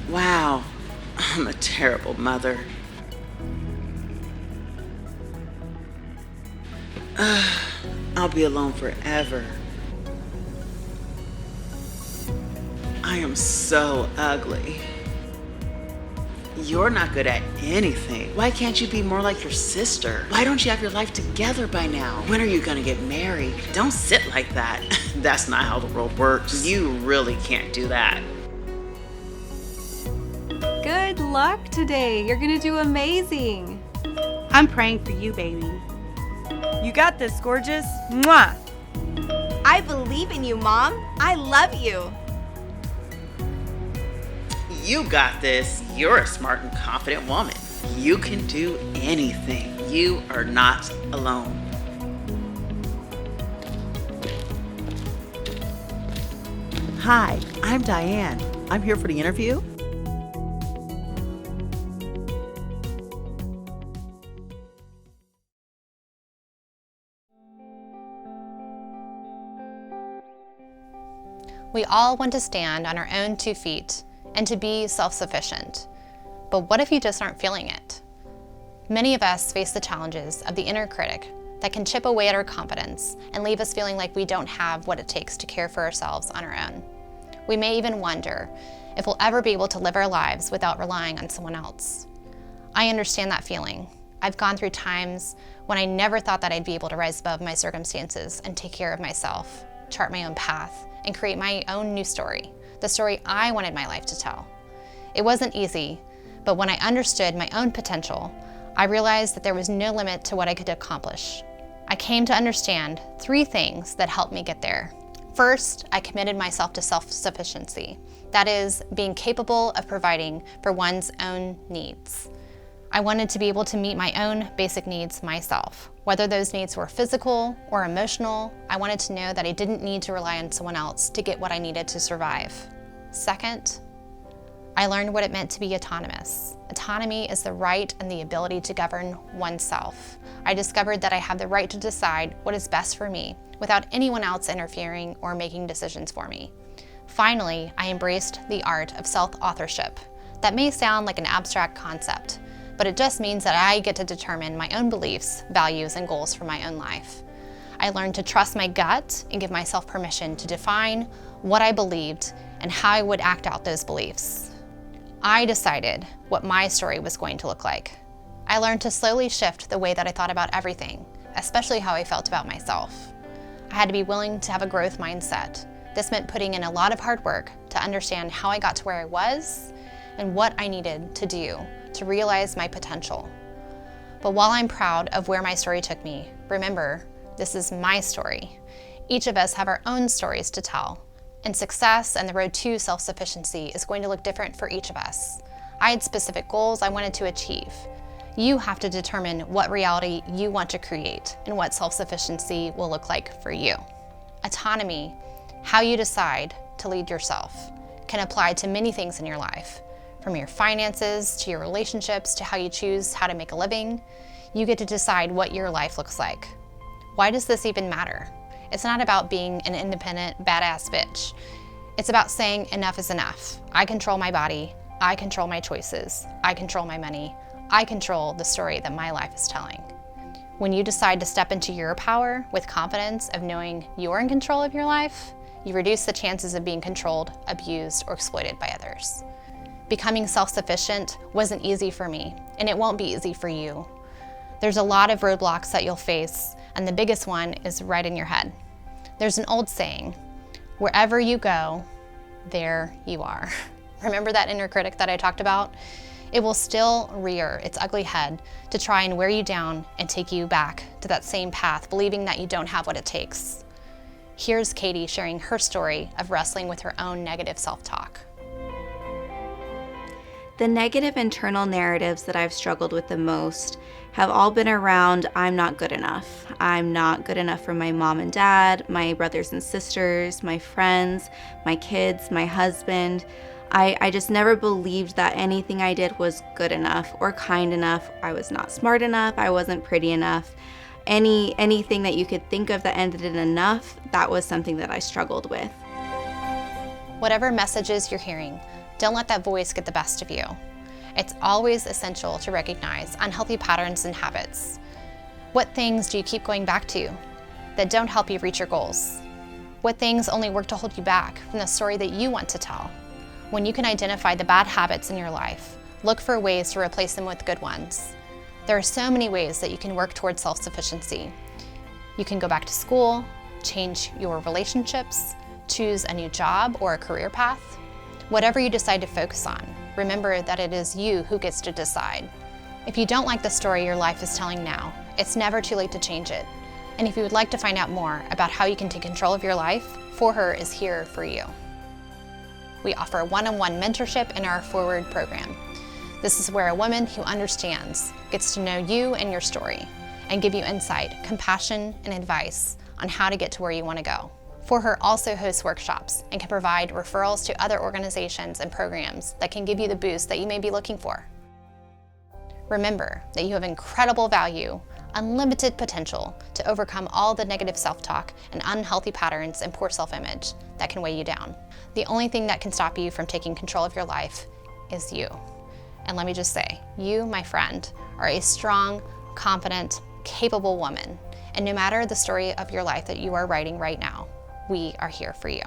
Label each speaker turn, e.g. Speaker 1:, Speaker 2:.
Speaker 1: Wow, I'm a terrible mother. I'll be alone forever. I am so ugly. You're not good at anything. Why can't you be more like your sister? Why don't you have your life together by now? When are you gonna get married? Don't sit like that. That's not how the world works. You really can't do that.
Speaker 2: Good luck today. You're gonna do amazing.
Speaker 3: I'm praying for you, baby.
Speaker 4: You got this, gorgeous. Mwah!
Speaker 5: I believe in you, Mom. I love you.
Speaker 1: You got this. You're a smart and confident woman. You can do anything. You are not alone.
Speaker 6: Hi, I'm Diane. I'm here for the interview.
Speaker 7: We all want to stand on our own 2 feet and to be self-sufficient. But what if you just aren't feeling it? Many of us face the challenges of the inner critic that can chip away at our confidence and leave us feeling like we don't have what it takes to care for ourselves on our own. We may even wonder if we'll ever be able to live our lives without relying on someone else. I understand that feeling. I've gone through times when I never thought that I'd be able to rise above my circumstances and take care of myself, chart my own path, and create my own new story, the story I wanted my life to tell. It wasn't easy, but when I understood my own potential, I realized that there was no limit to what I could accomplish. I came to understand 3 things that helped me get there. First, I committed myself to self-sufficiency. That is, being capable of providing for one's own needs. I wanted to be able to meet my own basic needs myself. Whether those needs were physical or emotional, I wanted to know that I didn't need to rely on someone else to get what I needed to survive. Second, I learned what it meant to be autonomous. Autonomy is the right and the ability to govern oneself. I discovered that I have the right to decide what is best for me without anyone else interfering or making decisions for me. Finally, I embraced the art of self-authorship. That may sound like an abstract concept, but it just means that I get to determine my own beliefs, values, and goals for my own life. I learned to trust my gut and give myself permission to define what I believed and how I would act out those beliefs. I decided what my story was going to look like. I learned to slowly shift the way that I thought about everything, especially how I felt about myself. I had to be willing to have a growth mindset. This meant putting in a lot of hard work to understand how I got to where I was and what I needed to do to realize my potential. But while I'm proud of where my story took me, remember, this is my story. Each of us have our own stories to tell, and success and the road to self-sufficiency is going to look different for each of us. I had specific goals I wanted to achieve. You have to determine what reality you want to create and what self-sufficiency will look like for you. Autonomy, how you decide to lead yourself, can apply to many things in your life. From your finances, to your relationships, to how you choose how to make a living, you get to decide what your life looks like. Why does this even matter? It's not about being an independent, badass bitch. It's about saying enough is enough. I control my body, I control my choices, I control my money, I control the story that my life is telling. When you decide to step into your power with confidence of knowing you're in control of your life, you reduce the chances of being controlled, abused, or exploited by others. Becoming self-sufficient wasn't easy for me, and it won't be easy for you. There's a lot of roadblocks that you'll face, and the biggest one is right in your head. There's an old saying, wherever you go, there you are. Remember that inner critic that I talked about? It will still rear its ugly head to try and wear you down and take you back to that same path, believing that you don't have what it takes. Here's Katie sharing her story of wrestling with her own negative self-talk.
Speaker 5: The negative internal narratives that I've struggled with the most have all been around I'm not good enough. I'm not good enough for my mom and dad, my brothers and sisters, my friends, my kids, my husband. I just never believed that anything I did was good enough or kind enough. I was not smart enough. I wasn't pretty enough. Anything that you could think of that ended in enough, that was something that I struggled with.
Speaker 7: Whatever messages you're hearing, Don't let that voice get the best of you. It's always essential to recognize unhealthy patterns and habits. What things do you keep going back to that don't help you reach your goals? What things only work to hold you back from the story that you want to tell? When you can identify the bad habits in your life, look for ways to replace them with good ones. There are so many ways that you can work towards self-sufficiency. You can go back to school, change your relationships, choose a new job or a career path. Whatever you decide to focus on, remember that it is you who gets to decide. If you don't like the story your life is telling now, it's never too late to change it. And if you would like to find out more about how you can take control of your life, For Her is here for you. We offer one-on-one mentorship in our Forward program. This is where a woman who understands gets to know you and your story and give you insight, compassion, and advice on how to get to where you want to go. For Her also hosts workshops and can provide referrals to other organizations and programs that can give you the boost that you may be looking for. Remember that you have incredible value, unlimited potential to overcome all the negative self-talk and unhealthy patterns and poor self-image that can weigh you down. The only thing that can stop you from taking control of your life is you. And let me just say, you, my friend, are a strong, confident, capable woman. And no matter the story of your life that you are writing right now, we are here for you.